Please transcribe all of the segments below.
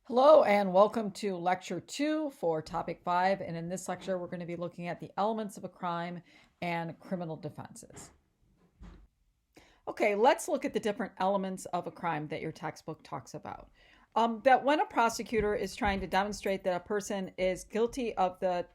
Hello and welcome to lecture 2 for topic 5. And in this lecture, we're going to be looking at the elements of a crime and criminal defenses. Okay, let's look at the different elements of a crime that your textbook talks about. That when a prosecutor is trying to demonstrate that a person is guilty of the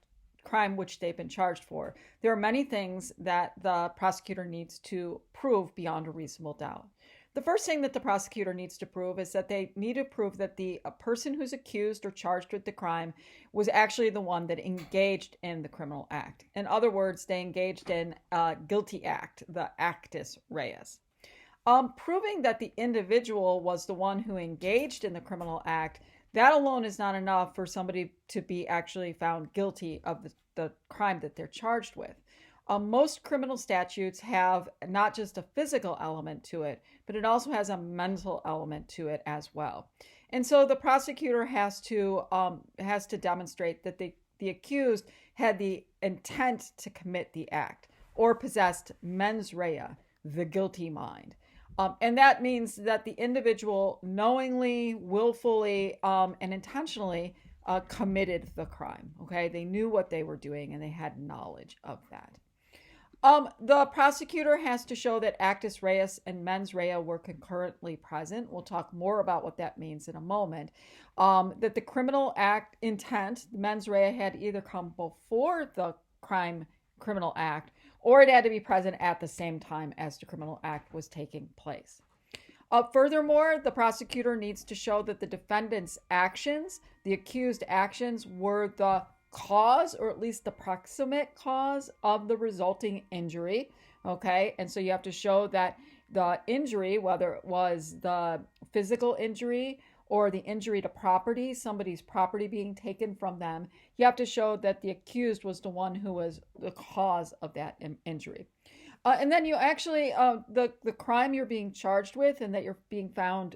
crime which they've been charged for, there are many things that the prosecutor needs to prove beyond a reasonable doubt. The first thing that the prosecutor needs to prove is that they need to prove that the person who's accused or charged with the crime was actually the one that engaged in the criminal act. In other words, they engaged in a guilty act, the actus reus. Proving that the individual was the one who engaged in the criminal act, that alone is not enough for somebody to be actually found guilty of the crime that they're charged with. Most criminal statutes have not just a physical element to it, but it also has a mental element to it as well. And so the prosecutor has to demonstrate that the accused had the intent to commit the act or possessed mens rea, the guilty mind. And that means that the individual knowingly, willfully, and intentionally committed the crime. Okay, they knew what they were doing and they had knowledge of that. The prosecutor has to show that actus reus and mens rea were concurrently present. We'll talk more about what that means in a moment. That the criminal act intent, the mens rea, had either come before the criminal act, or it had to be present at the same time as the criminal act was taking place. Furthermore, the prosecutor needs to show that the defendant's actions, the accused actions, were the cause, or at least the proximate cause of the resulting injury. Okay, and so you have to show that the injury, whether it was the physical injury or the injury to property, somebody's property being taken from them, you have to show that the accused was the one who was the cause of that injury. And then you actually, the crime you're being charged with and that you're being found,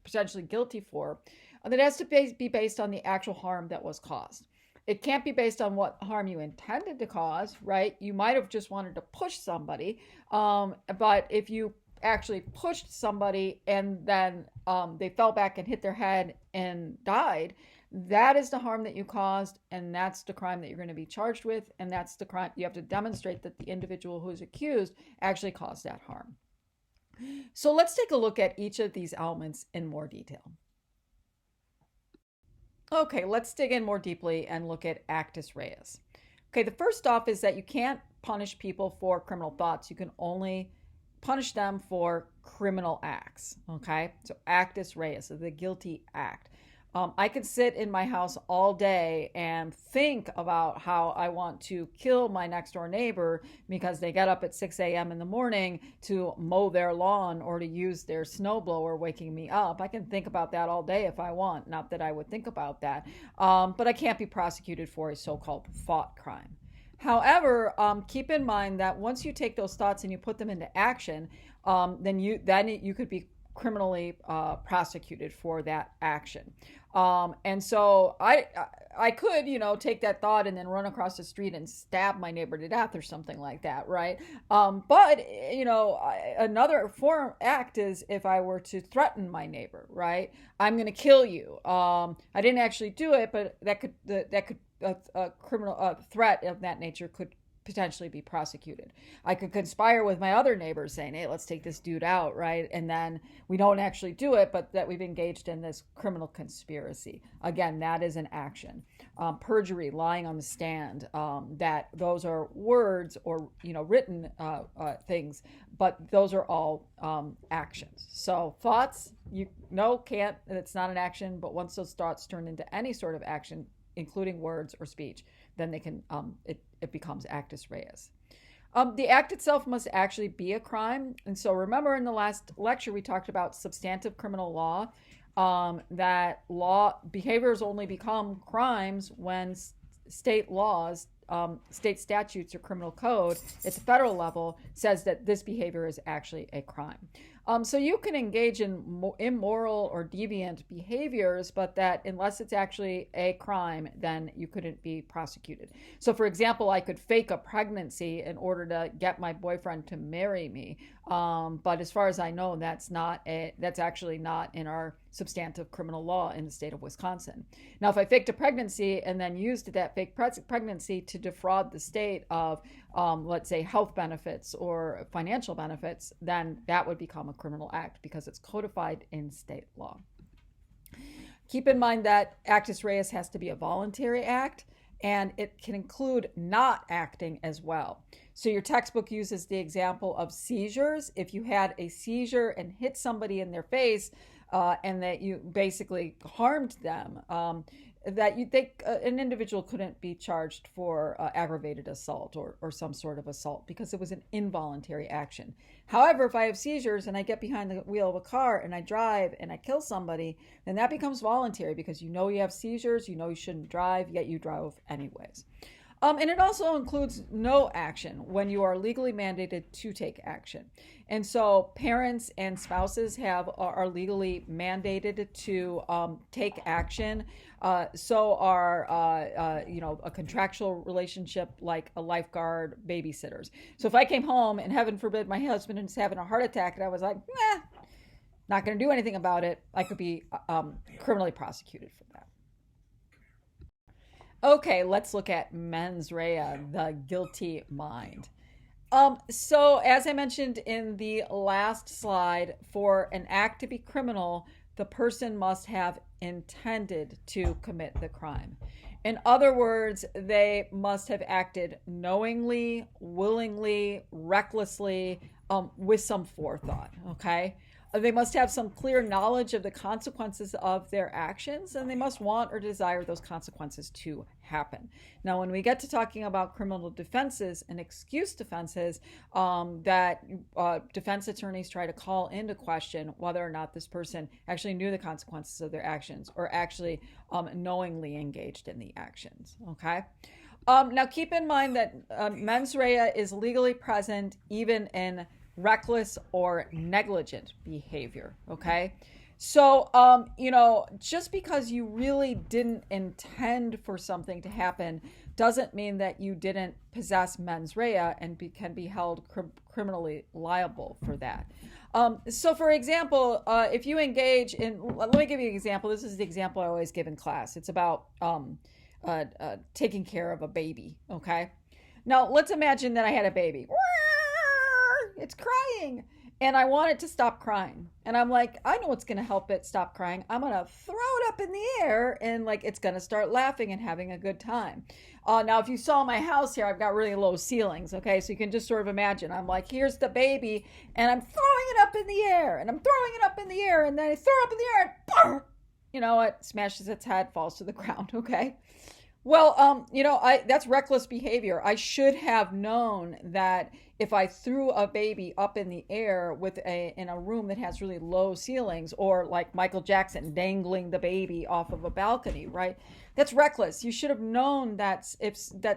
potentially guilty for, that has to be based on the actual harm that was caused. It can't be based on what harm you intended to cause, right? You might have just wanted to push somebody, but if you actually pushed somebody and then they fell back and hit their head and died, that is the harm that you caused, and that's the crime that you're going to be charged with, and that's the crime. You have to demonstrate that the individual who's accused actually caused that harm. So let's take a look at each of these elements in more detail. Okay, let's dig in more deeply and look at actus reus. Okay, the first off is that you can't punish people for criminal thoughts. You can only punish them for criminal acts. Okay, so actus reus, so the guilty act. I could sit in my house all day and think about how I want to kill my next door neighbor because they get up at 6 a.m. in the morning to mow their lawn or to use their snowblower waking me up. I can think about that all day if I want. Not that I would think about that. But I can't be prosecuted for a so-called thought crime. However, keep in mind that once you take those thoughts and you put them into action, then you could be criminally prosecuted for that action. And so I could, take that thought and then run across the street and stab my neighbor to death or something like that, right? But another form act is if I were to threaten my neighbor, right? I'm going to kill you. I didn't actually do it, but a criminal threat of that nature could potentially be prosecuted. I could conspire with my other neighbors saying, hey, let's take this dude out, right? And then we don't actually do it, but that we've engaged in this criminal conspiracy. Again, that is an action. Perjury, lying on the stand, that those are words or, written things, but those are all actions. So thoughts, can't, it's not an action, but once those thoughts turn into any sort of action, including words or speech, then they can, it becomes actus reus. The act itself must actually be a crime. And so remember in the last lecture, we talked about substantive criminal law, that behaviors only become crimes when state laws, state statutes or criminal code at the federal level says that this behavior is actually a crime. So you can engage in immoral or deviant behaviors, but that unless it's actually a crime, then you couldn't be prosecuted. So, for example, I could fake a pregnancy in order to get my boyfriend to marry me. But as far as I know, that's actually not in our substantive criminal law in the state of Wisconsin. Now, if I faked a pregnancy and then used that fake pregnancy to defraud the state of, let's say, health benefits or financial benefits, then that would become a criminal act because it's codified in state law. Keep in mind that actus reus has to be a voluntary act, and it can include not acting as well. So your textbook uses the example of seizures. If you had a seizure and hit somebody in their face, and that you basically harmed them, an individual couldn't be charged for aggravated assault or some sort of assault because it was an involuntary action. However, if I have seizures and I get behind the wheel of a car and I drive and I kill somebody, then that becomes voluntary because you know you have seizures, you know you shouldn't drive, yet you drove anyways. And it also includes no action when you are legally mandated to take action. And so parents and spouses are legally mandated to take action. So are a contractual relationship like a lifeguard, babysitters. So if I came home and heaven forbid my husband is having a heart attack and I was like, not going to do anything about it, I could be criminally prosecuted for that. Okay, let's look at mens rea, the guilty mind. So as I mentioned in the last slide, for an act to be criminal, the person must have intended to commit the crime. In other words, they must have acted knowingly, willingly, recklessly, with some forethought, okay? They must have some clear knowledge of the consequences of their actions, and they must want or desire those consequences to happen. Now, when we get to talking about criminal defenses and excuse defenses, that defense attorneys try to call into question whether or not this person actually knew the consequences of their actions or actually knowingly engaged in the actions, okay? Now, keep in mind that mens rea is legally present even in reckless or negligent behavior, okay? So, just because you really didn't intend for something to happen doesn't mean that you didn't possess mens rea and can be held criminally liable for that. So, for example, if you engage in, let me give you an example. This is the example I always give in class. It's about taking care of a baby, okay? Now, let's imagine that I had a baby. It's crying and I want it to stop crying, and I'm like, I know what's going to help it stop crying. I'm going to throw it up in the air and like it's going to start laughing and having a good time. Now if you saw my house here, I've got really low ceilings, okay? So you can just sort of imagine, I'm like, here's the baby and I'm throwing it up in the air and I'm throwing it up in the air, and then I throw it up in the air and you know what, smashes its head, falls to the ground, okay? Well, that's reckless behavior. I should have known that if I threw a baby up in the air in a room that has really low ceilings, or like Michael Jackson dangling the baby off of a balcony, right? That's reckless. You should have known that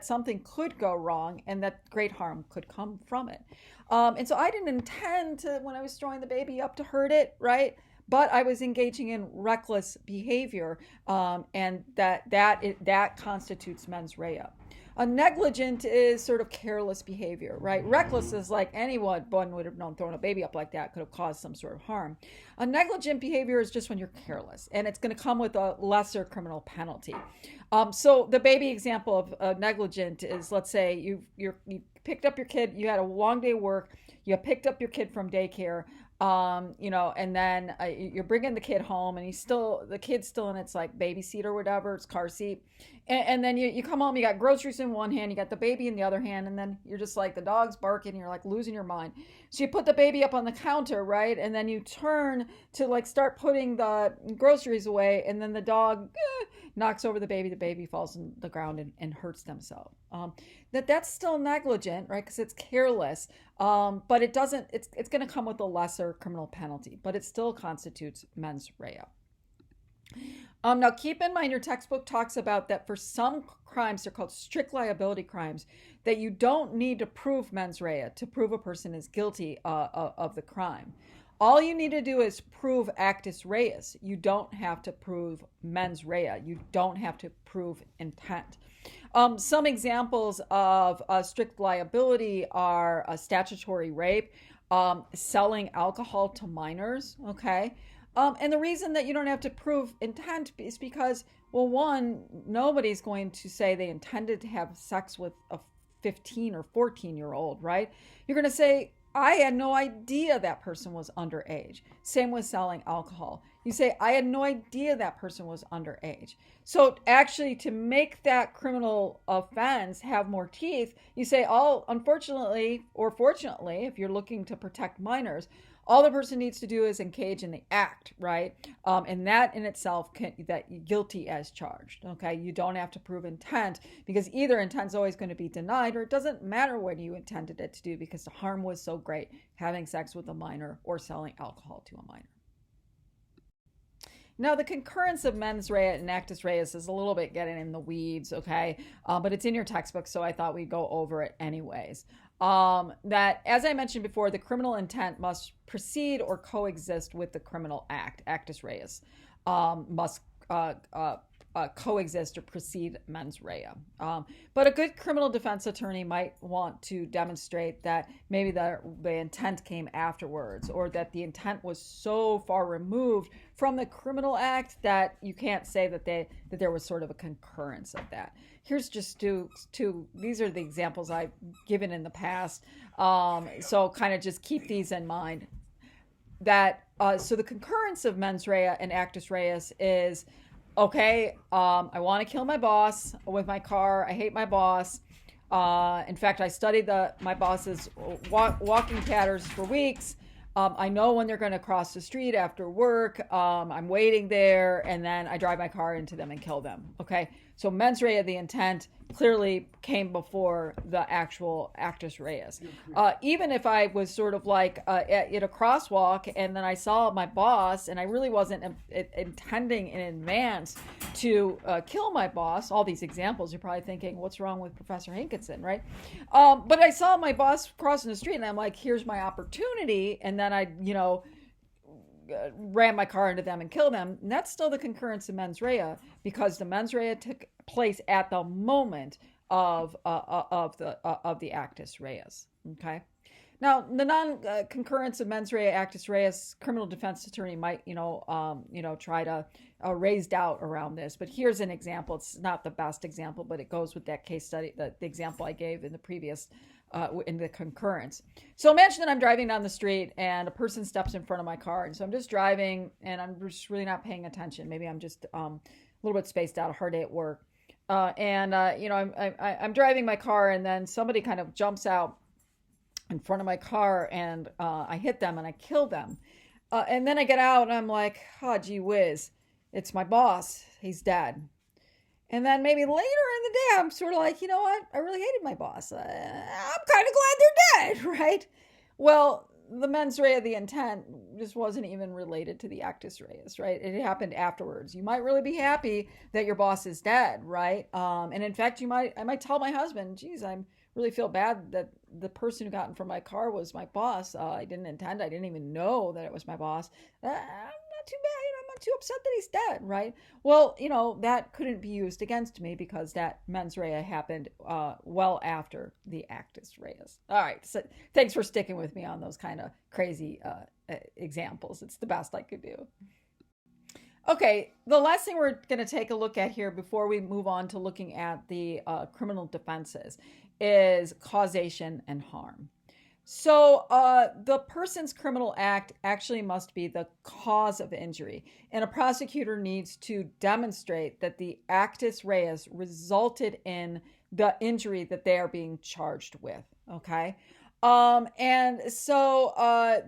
something could go wrong and that great harm could come from it. And so I didn't intend to, when I was throwing the baby up, to hurt it, right? But I was engaging in reckless behavior, and that constitutes mens rea. A negligent is sort of careless behavior, right? Reckless is like anyone would have known throwing a baby up like that could have caused some sort of harm. A negligent behavior is just when you're careless, and it's going to come with a lesser criminal penalty. So the baby example of negligent is, let's say you picked up your kid, you had a long day of work, you picked up your kid from daycare, and then you're bringing the kid home, and the kid's still in its like baby seat or whatever, it's car seat. And then you come home, you got groceries in one hand, you got the baby in the other hand, and then you're just like, the dog's barking, you're like losing your mind. So you put the baby up on the counter, right? And then you turn to like start putting the groceries away, and then the dog knocks over the baby falls on the ground and hurts themselves. That's still negligent, right? Because it's careless. But it's going to come with a lesser criminal penalty, but it still constitutes mens rea. Now, keep in mind, your textbook talks about that for some crimes, they're called strict liability crimes, that you don't need to prove mens rea to prove a person is guilty of the crime. All you need to do is prove actus reus. You don't have to prove mens rea. You don't have to prove intent. Some examples of strict liability are statutory rape, selling alcohol to minors, okay? And the reason that you don't have to prove intent is because, well, one, nobody's going to say they intended to have sex with a 15 or 14-year-old, right? You're going to say, I had no idea that person was underage. Same with selling alcohol. You say, I had no idea that person was underage. So actually, to make that criminal offense have more teeth, you say, oh, unfortunately or fortunately, if you're looking to protect minors, all the person needs to do is engage in the act, right? And that in itself that guilty as charged, okay? You don't have to prove intent because either intent's always going to be denied, or it doesn't matter what you intended it to do because the harm was so great, having sex with a minor or selling alcohol to a minor. Now, the concurrence of mens rea and actus reus is a little bit getting in the weeds, okay? But it's in your textbook, so I thought we'd go over it anyways. That, as I mentioned before, the criminal intent must precede or coexist with the criminal act. Actus reus must coexist or precede mens rea. But a good criminal defense attorney might want to demonstrate that maybe the intent came afterwards, or that the intent was so far removed from the criminal act that you can't say that there was sort of a concurrence of that. Here's just two. These are the examples I've given in the past. So kind of just keep these in mind. That so the concurrence of mens rea and actus reus is, okay, I want to kill my boss with my car. I hate my boss. In fact, I studied my boss's walking patterns for weeks. I know when they're going to cross the street after work. I'm waiting there, and then I drive my car into them and kill them. Okay, so mens rea, the intent, clearly came before the actual actus reus. Even if I was sort of like at a crosswalk and then I saw my boss and I really wasn't intending in advance to kill my boss, all these examples, you're probably thinking, what's wrong with Professor Hankinson, right? But I saw my boss crossing the street and I'm like, here's my opportunity. And then I, ran my car into them and killed them. And that's still the concurrence of mens rea, because the mens rea took place at the moment of the actus reus. Okay. Now, the non-concurrence of mens rea, actus reus, criminal defense attorney might, try to raise doubt around this. But here's an example. It's not the best example, but it goes with that case study, the example I gave in the previous, in the concurrence. So imagine that I'm driving down the street and a person steps in front of my car. And so I'm just driving and I'm just really not paying attention. Maybe I'm just a little bit spaced out, a hard day at work. I'm driving my car and then somebody kind of jumps out in front of my car and I hit them and I kill them. And then I get out and I'm like, oh, gee whiz, it's my boss. He's dead. And then maybe later in the day, I'm sort of like, you know what? I really hated my boss. I'm kind of glad they're dead, right? Well, the mens rea, the intent, just wasn't even related to the actus reus, right? It happened afterwards. You might really be happy that your boss is dead, right? And in fact, I might tell my husband, geez, I really feel bad that the person who got in from my car was my boss. I didn't intend. I didn't even know that it was my boss. I'm not too bad. I'm not too upset that he's dead, right? Well, that couldn't be used against me because that mens rea happened well after the actus reus. All right. So thanks for sticking with me on those kind of crazy examples. It's the best I could do. Okay, the last thing we're going to take a look at here before we move on to looking at the criminal defenses is causation and harm. So the person's criminal act actually must be the cause of injury, and a prosecutor needs to demonstrate that the actus reus resulted in the injury that they are being charged with, okay? And so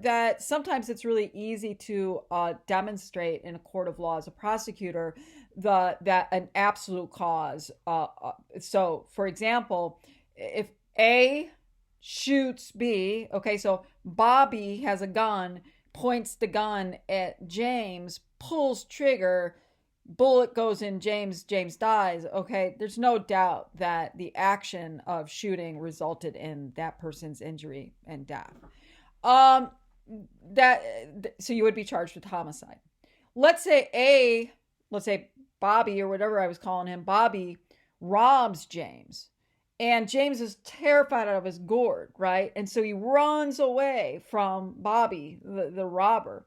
that sometimes it's really easy to demonstrate in a court of law as a prosecutor that an absolute cause. So, for example, if A shoots B, okay, so Bobby has a gun, points the gun at James, pulls trigger, bullet goes in James dies, okay, there's no doubt that the action of shooting resulted in that person's injury and death. that so you would be charged with homicide. Let's say Bobby, or whatever I was calling him, Bobby robs James. And James is terrified out of his gourd, right? And so he runs away from Bobby, the robber.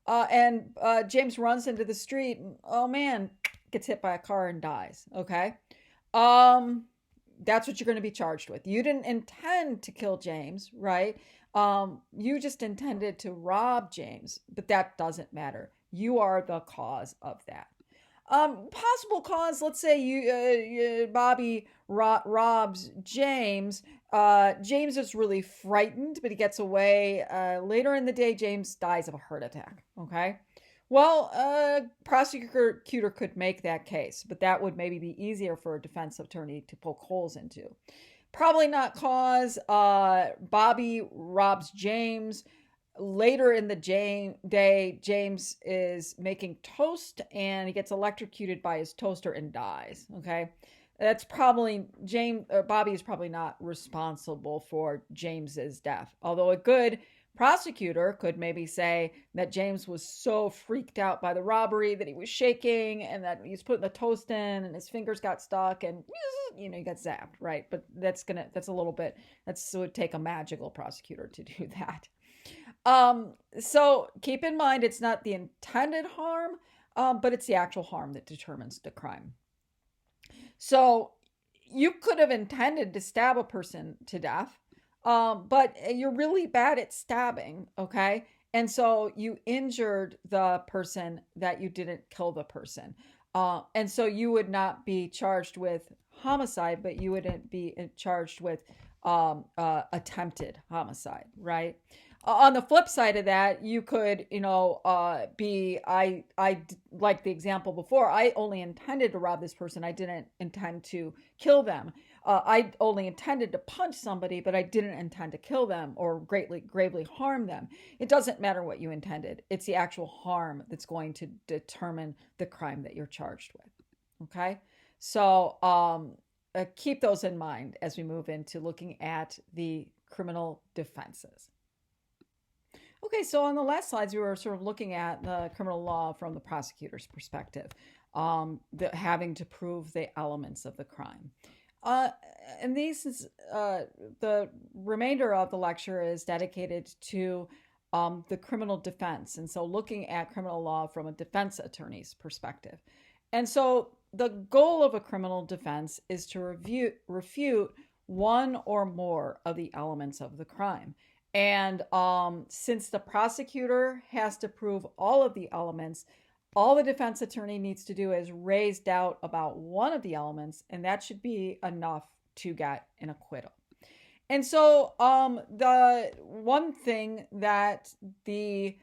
And James runs into the street and, oh man, gets hit by a car and dies. Okay. Um, that's what you're going to be charged with. You didn't intend to kill James, right? You just intended to rob James, but that doesn't matter. You are the cause of that. Possible cause. Let's say Bobby robs James. James is really frightened, but he gets away. Later in the day, James dies of a heart attack. Okay. Well, prosecutor could make that case, but that would maybe be easier for a defense attorney to poke holes into. Probably not cause. Bobby robs James. Later in the day, James is making toast and he gets electrocuted by his toaster and dies. Okay. That's probably Bobby is probably not responsible for James's death. Although a good prosecutor could maybe say that James was so freaked out by the robbery that he was shaking and that he was putting the toast in and his fingers got stuck and he got zapped, right? But that would take a magical prosecutor to do that. So keep in mind, it's not the intended harm, but it's the actual harm that determines the crime. So you could have intended to stab a person to death, but you're really bad at stabbing, okay? And so you injured the person that you didn't kill the person. And so you would not be charged with homicide, but you wouldn't be charged with attempted homicide, right? On the flip side of that, you could, like the example before, I only intended to rob this person. I didn't intend to kill them. I only intended to punch somebody, but I didn't intend to kill them or gravely harm them. It doesn't matter what you intended. It's the actual harm that's going to determine the crime that you're charged with. Okay. So, keep those in mind as we move into looking at the criminal defenses. Okay, so on the last slides, we were sort of looking at the criminal law from the prosecutor's perspective, having to prove the elements of the crime. And the remainder of the lecture is dedicated to the criminal defense. And so looking at criminal law from a defense attorney's perspective. And so the goal of a criminal defense is to refute one or more of the elements of the crime. And since the prosecutor has to prove all of the elements, all the defense attorney needs to do is raise doubt about one of the elements, and that should be enough to get an acquittal. And so the one thing that the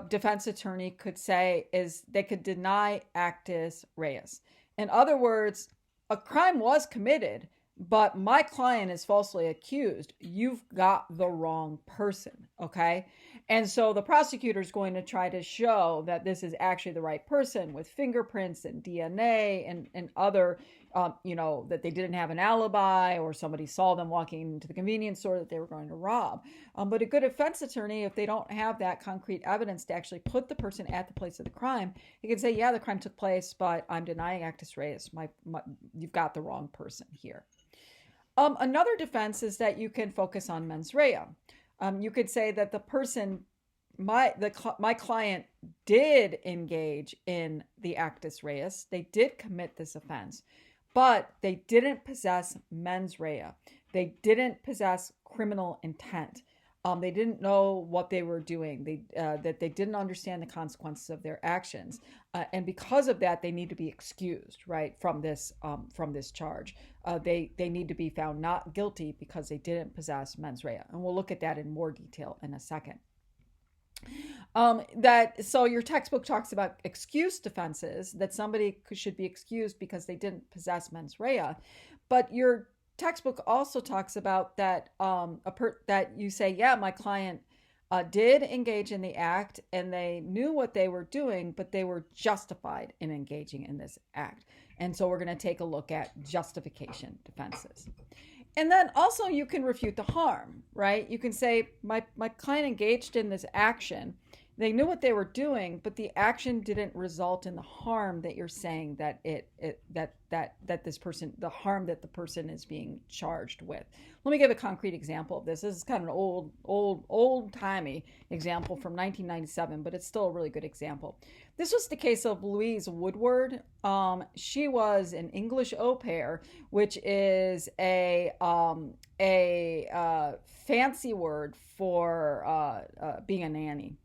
defense attorney could say is they could deny actus reus. In other words, a crime was committed, but my client is falsely accused. You've got the wrong person, okay? And so the prosecutor is going to try to show that this is actually the right person with fingerprints and DNA and other, that they didn't have an alibi or somebody saw them walking into the convenience store that they were going to rob. But a good defense attorney, if they don't have that concrete evidence to actually put the person at the place of the crime, he can say, yeah, the crime took place, but I'm denying actus reus. You've got the wrong person here. Another defense is that you can focus on mens rea. You could say that the person, my client did engage in the actus reus. They did commit this offense, but they didn't possess mens rea. They didn't possess criminal intent. They didn't know what they were doing. That they didn't understand the consequences of their actions, and because of that, they need to be excused, right, from this charge. They need to be found not guilty because they didn't possess mens rea, and we'll look at that in more detail in a second. So your textbook talks about excuse defenses, that somebody should be excused because they didn't possess mens rea, but your textbook also talks about that that you say, yeah, my client did engage in the act and they knew what they were doing, but they were justified in engaging in this act. And so we're going to take a look at justification defenses. And then also you can refute the harm, right? You can say my client engaged in this action. They knew what they were doing, but the action didn't result in the harm that you're saying that that this person, the harm that the person is being charged with. Let me give a concrete example of this. This is kind of an old timey example from 1997, but it's still a really good example. This was the case of Louise Woodward. She was an English au pair, which is a fancy word for being a nanny.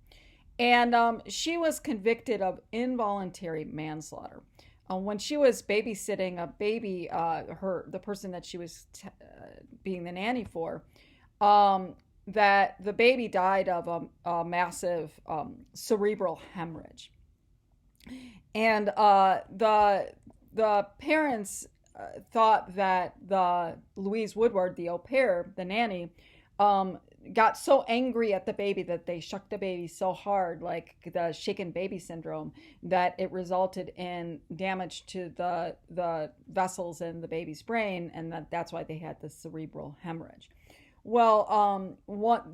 And she was convicted of involuntary manslaughter. When she was babysitting a baby, the person that she was being the nanny for, that the baby died of a massive cerebral hemorrhage, and the parents thought that the Louise Woodward, the au pair, the nanny, got so angry at the baby that they shook the baby so hard, like the shaken baby syndrome, that it resulted in damage to the vessels in the baby's brain, and that's why they had the cerebral hemorrhage. Well,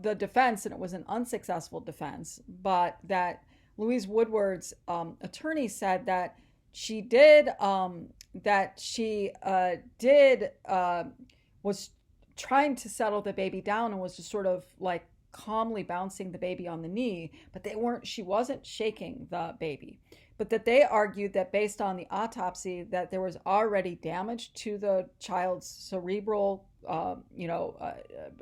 the defense, and it was an unsuccessful defense, but that Louise Woodward's attorney said that she did was trying to settle the baby down and was just sort of like calmly bouncing the baby on the knee, but she wasn't shaking the baby. But that they argued that based on the autopsy that there was already damage to the child's cerebral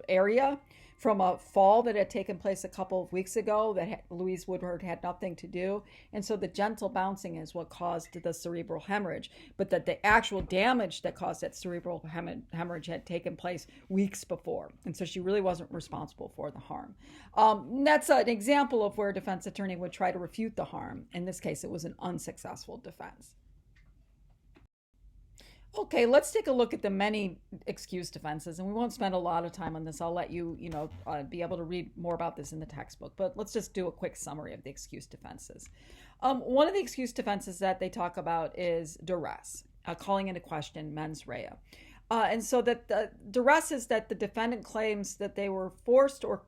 area from a fall that had taken place a couple of weeks ago that Louise Woodward had nothing to do. And so the gentle bouncing is what caused the cerebral hemorrhage, but that the actual damage that caused that cerebral hemorrhage had taken place weeks before. And so she really wasn't responsible for the harm. That's an example of where a defense attorney would try to refute the harm. In this case, it was an unsuccessful defense. Okay, let's take a look at the many excuse defenses, and we won't spend a lot of time on this. I'll let you, be able to read more about this in the textbook, but let's just do a quick summary of the excuse defenses. One of the excuse defenses that they talk about is duress, calling into question mens rea. And so that the duress is that the defendant claims that they were forced or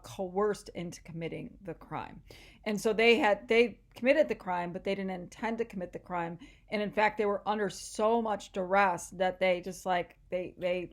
coerced into committing the crime. And so they committed the crime, but they didn't intend to commit the crime. And in fact, they were under so much duress that they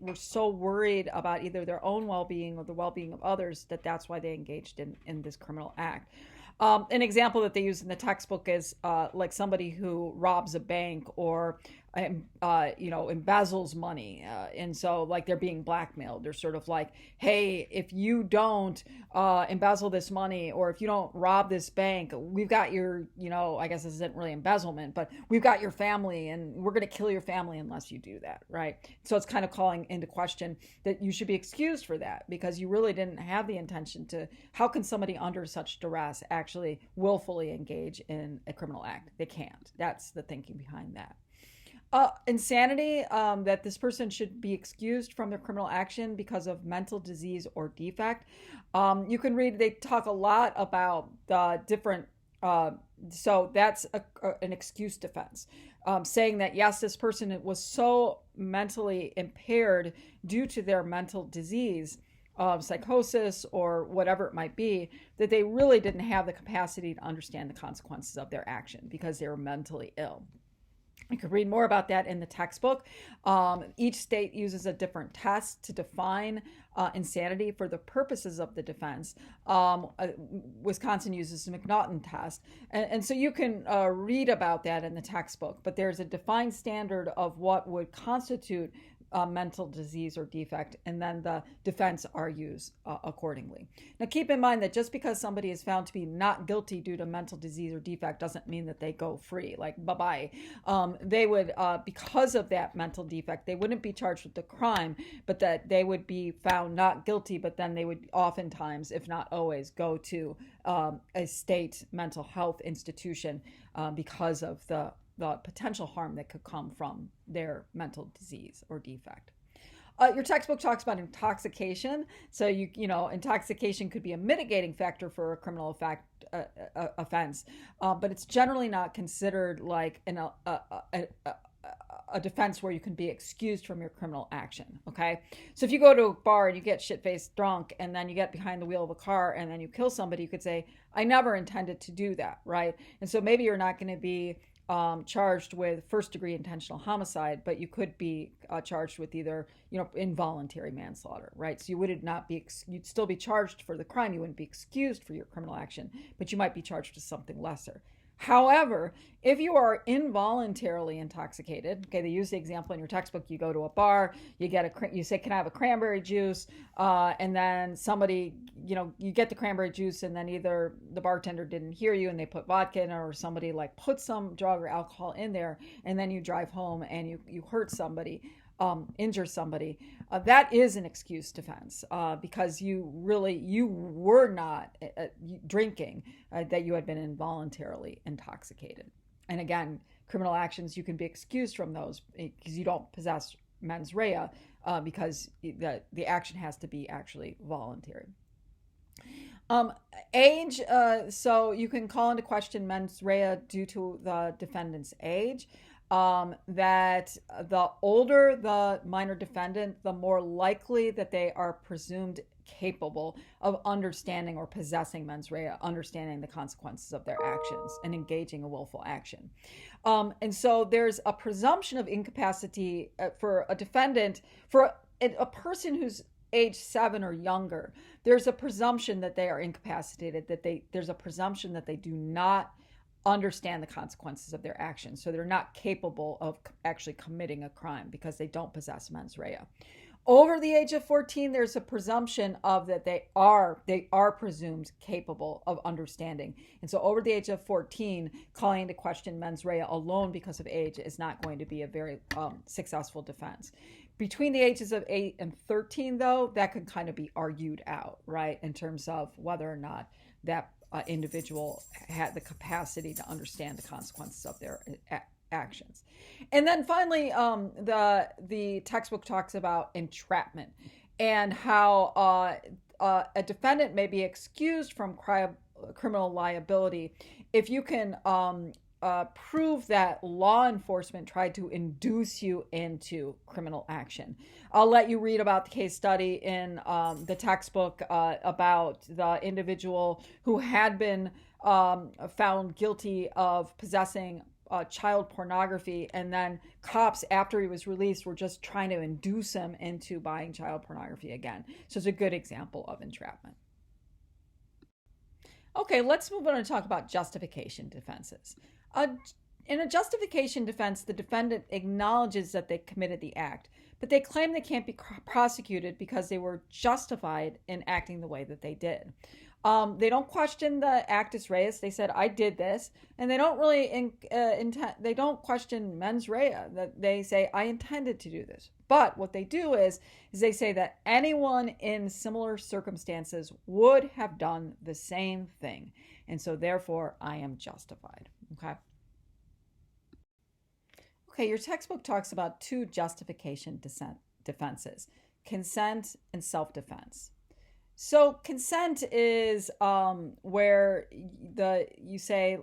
were so worried about either their own well-being or the well-being of others that's why they engaged in this criminal act. An example that they use in the textbook is like somebody who robs a bank or embezzles money, and so like they're being blackmailed. They're sort of like, hey, if you don't embezzle this money, or if you don't rob this bank, we've got your, I guess this isn't really embezzlement, but we've got your family, and we're going to kill your family unless you do that, right? So it's kind of calling into question that you should be excused for that because you really didn't have the intention to. How can somebody under such duress actually willfully engage in a criminal act? They can't. That's the thinking behind that. Insanity, that this person should be excused from their criminal action because of mental disease or defect. You can read, they talk a lot about the different, so that's an excuse defense, saying that, yes, this person was so mentally impaired due to their mental disease, psychosis or whatever it might be, that they really didn't have the capacity to understand the consequences of their action because they were mentally ill. You could read more about that in the textbook. Each state uses a different test to define insanity for the purposes of the defense. Wisconsin uses the McNaughton test. And so you can read about that in the textbook, but there's a defined standard of what would constitute mental disease or defect, and then the defense argues accordingly. Now, keep in mind that just because somebody is found to be not guilty due to mental disease or defect doesn't mean that they go free, like bye-bye. They would, because of that mental defect, they wouldn't be charged with the crime, but that they would be found not guilty, but then they would oftentimes, if not always, go to a state mental health institution because of the potential harm that could come from their mental disease or defect. Your textbook talks about intoxication. So intoxication could be a mitigating factor for a criminal offense, but it's generally not considered like a defense where you can be excused from your criminal action. Okay, so if you go to a bar and you get shit-faced drunk and then you get behind the wheel of a car and then you kill somebody, you could say, I never intended to do that, right? And so maybe you're not going to be charged with first-degree intentional homicide, but you could be charged with either, involuntary manslaughter, right? So you would not be, you'd still be charged for the crime. You wouldn't be excused for your criminal action, but you might be charged with something lesser. However, if you are involuntarily intoxicated, okay, they use the example in your textbook. You go to a bar, you say, "Can I have a cranberry juice?" And then somebody, you get the cranberry juice, and then either the bartender didn't hear you and they put vodka in, or somebody like put some drug or alcohol in there, and then you drive home and you hurt somebody. Injure somebody, that is an excuse defense because you were not drinking, that you had been involuntarily intoxicated. And again, criminal actions, you can be excused from those because you don't possess mens rea because the action has to be actually voluntary. Age, so you can call into question mens rea due to the defendant's age. That the older the minor defendant, the more likely that they are presumed capable of understanding or possessing mens rea, understanding the consequences of their actions and engaging a willful action. And so there's a presumption of incapacity for a defendant, for a person who's age 7 or younger. There's a presumption that they are incapacitated, there's a presumption that they do not understand the consequences of their actions. So they're not capable of actually committing a crime because they don't possess mens rea. Over the age of 14, there's a presumption of that they are presumed capable of understanding. And so over the age of 14, calling into question mens rea alone because of age is not going to be a very successful defense. Between the ages of 8 and 13, though, that could kind of be argued out, right, in terms of whether or not that individual had the capacity to understand the consequences of their actions. And then finally, the textbook talks about entrapment and how a defendant may be excused from criminal liability if you can prove that law enforcement tried to induce you into criminal action. I'll let you read about the case study in the textbook about the individual who had been found guilty of possessing child pornography, and then cops, after he was released, were just trying to induce him into buying child pornography again. So it's a good example of entrapment. Okay, let's move on and talk about justification defenses. In a justification defense, the defendant acknowledges that they committed the act, but they claim they can't be prosecuted because they were justified in acting the way that they did. They don't question the actus reus. They said, I did this. And they don't really they don't question mens rea. That they say, I intended to do this. But what they do is they say that anyone in similar circumstances would have done the same thing. And so therefore, I am justified. Okay. Okay, your textbook talks about two justification defenses, consent and self-defense. So consent is where you say,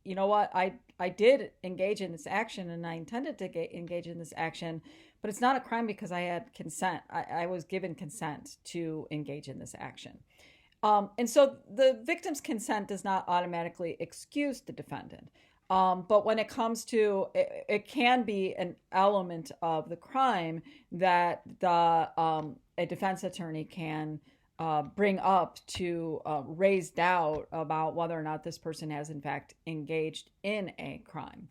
you know what, I did engage in this action and I intended to engage in this action, but it's not a crime because I had consent. I was given consent to engage in this action. And so the victim's consent does not automatically excuse the defendant. But when it comes to, it can be an element of the crime that a defense attorney can bring up to raise doubt about whether or not this person has in fact engaged in a crime.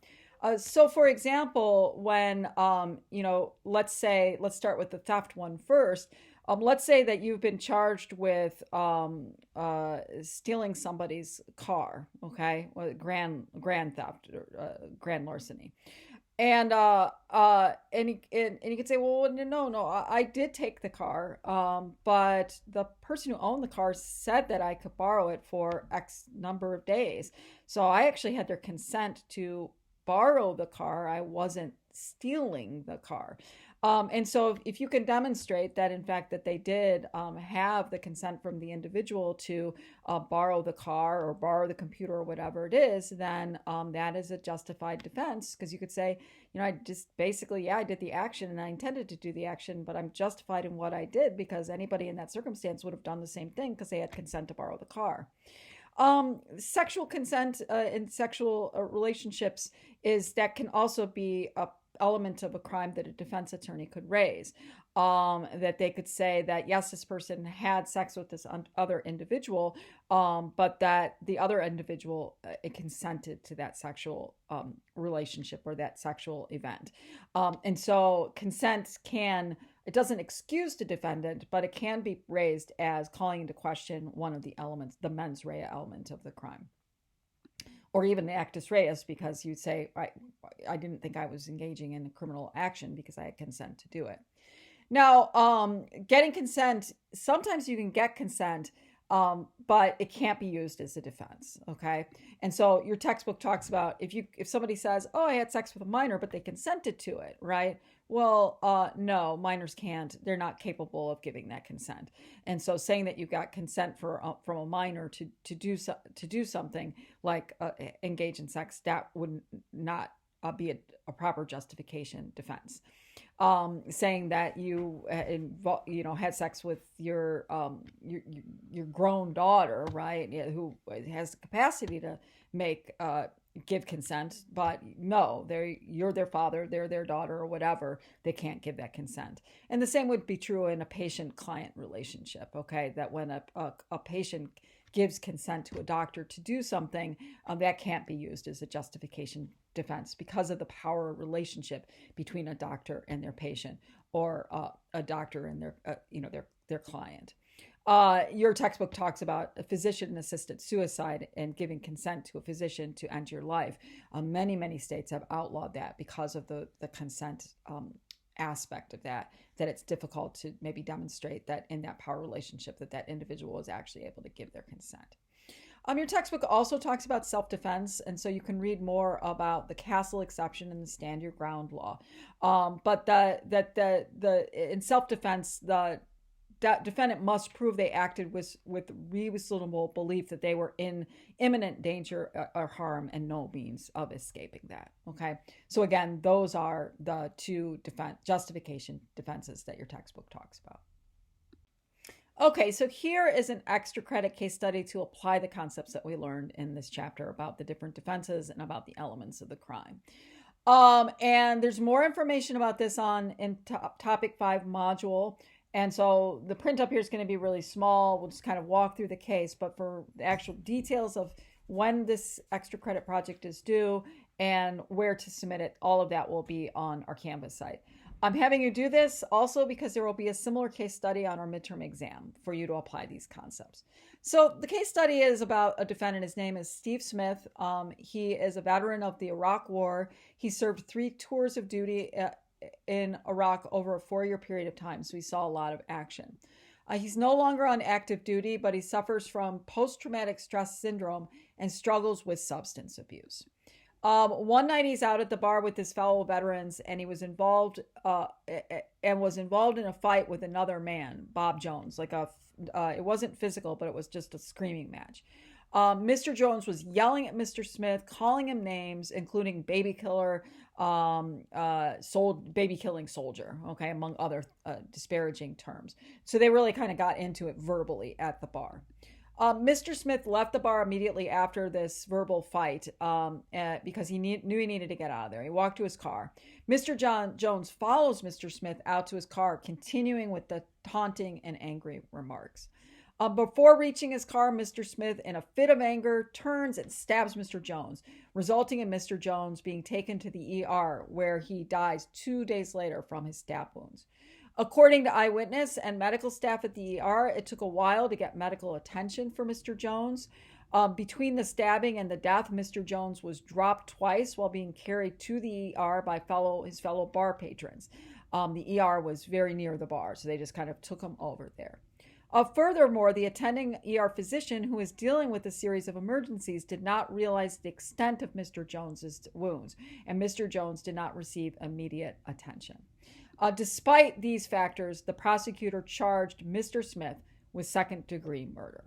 So for example, when, let's start with the theft one first. Let's say that you've been charged with stealing somebody's car, okay, grand theft, grand larceny, and you could say, well, no, I did take the car, but the person who owned the car said that I could borrow it for X number of days, so I actually had their consent to borrow the car. I wasn't stealing the car. And so if you can demonstrate that, in fact, that they did have the consent from the individual to borrow the car or borrow the computer or whatever it is, then that is a justified defense, because you could say, I just basically, yeah, I did the action and I intended to do the action, but I'm justified in what I did because anybody in that circumstance would have done the same thing because they had consent to borrow the car. Sexual consent in sexual relationships can also be a element of a crime that a defense attorney could raise. That they could say that, yes, this person had sex with this other individual, but that the other individual consented to that sexual relationship or that sexual event. And so consent it doesn't excuse the defendant, but it can be raised as calling into question one of the elements, the mens rea element of the crime. Or even the actus reus, because you'd say, I didn't think I was engaging in a criminal action because I had consent to do it. Now, getting consent, sometimes you can get consent, but it can't be used as a defense, okay? And so your textbook talks about if somebody says, oh, I had sex with a minor, but they consented to it, right? Well, no, minors can't. They're not capable of giving that consent. And so saying that you got consent from a minor to do something like engage in sex, that would not be a proper justification defense. Saying that you had sex with your grown daughter, right, who has the capacity to give consent, but no, you're their father, they're their daughter or whatever, they can't give that consent. And the same would be true in a patient-client relationship, okay, that when a patient gives consent to a doctor to do something, that can't be used as a justification defense because of the power relationship between a doctor and their patient, or a doctor and their client. Your textbook talks about a physician-assisted suicide and giving consent to a physician to end your life. Many states have outlawed that because of the consent aspect of that it's difficult to maybe demonstrate that in that power relationship that individual is actually able to give their consent. Your textbook also talks about self-defense, and so you can read more about the Castle exception and the stand your ground law. But in self-defense, the defendant must prove they acted with reasonable belief that they were in imminent danger or harm and no means of escaping that. Okay, so again, those are the two justification defenses that your textbook talks about. Okay, so here is an extra credit case study to apply the concepts that we learned in this chapter about the different defenses and about the elements of the crime. And there's more information about this in topic 5 module. And so the print up here is going to be really small. We'll just kind of walk through the case, but for the actual details of when this extra credit project is due and where to submit it, all of that will be on our Canvas site. I'm having you do this also because there will be a similar case study on our midterm exam for you to apply these concepts. So the case study is about a defendant. His name is Steve Smith. He is a veteran of the Iraq War. He served 3 tours of duty in Iraq over a 4-year period of time, so he saw a lot of action. He's no longer on active duty, but he suffers from post-traumatic stress syndrome and struggles with substance abuse. One night he's out at the bar with his fellow veterans, and he was involved in a fight with another man, Bob Jones. It wasn't physical, but it was just a screaming match. Mr. Jones was yelling at Mr. Smith, calling him names, including baby killer, baby killing soldier, okay, among other disparaging terms. So they really kind of got into it verbally at the bar. Mr. Smith left the bar immediately after this verbal fight because he knew he needed to get out of there. He walked to his car. Mr. Jones follows Mr. Smith out to his car, continuing with the taunting and angry remarks. Before reaching his car, Mr. Smith, in a fit of anger, turns and stabs Mr. Jones, resulting in Mr. Jones being taken to the ER, where he dies 2 days later from his stab wounds. According to eyewitness and medical staff at the ER, it took a while to get medical attention for Mr. Jones. Between the stabbing and the death, Mr. Jones was dropped twice while being carried to the ER by his fellow bar patrons. The ER was very near the bar, so they just kind of took him over there. Furthermore, the attending ER physician who is dealing with a series of emergencies did not realize the extent of Mr. Jones's wounds, and Mr. Jones did not receive immediate attention. Despite these factors, the prosecutor charged Mr. Smith with second-degree murder.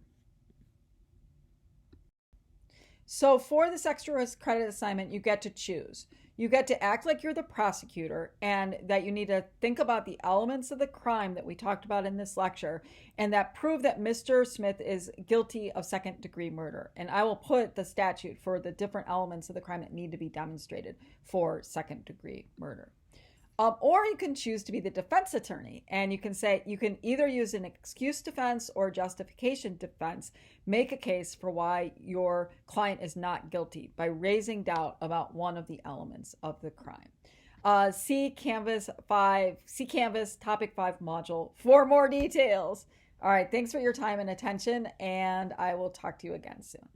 So for this extra credit assignment, you get to choose. You get to act like you're the prosecutor and that you need to think about the elements of the crime that we talked about in this lecture and that prove that Mr. Smith is guilty of second-degree murder. And I will put the statute for the different elements of the crime that need to be demonstrated for second-degree murder. Or you can choose to be the defense attorney, and you can say you can either use an excuse defense or justification defense, make a case for why your client is not guilty by raising doubt about one of the elements of the crime. See Canvas Topic 5 module for more details. All right, thanks for your time and attention, and I will talk to you again soon.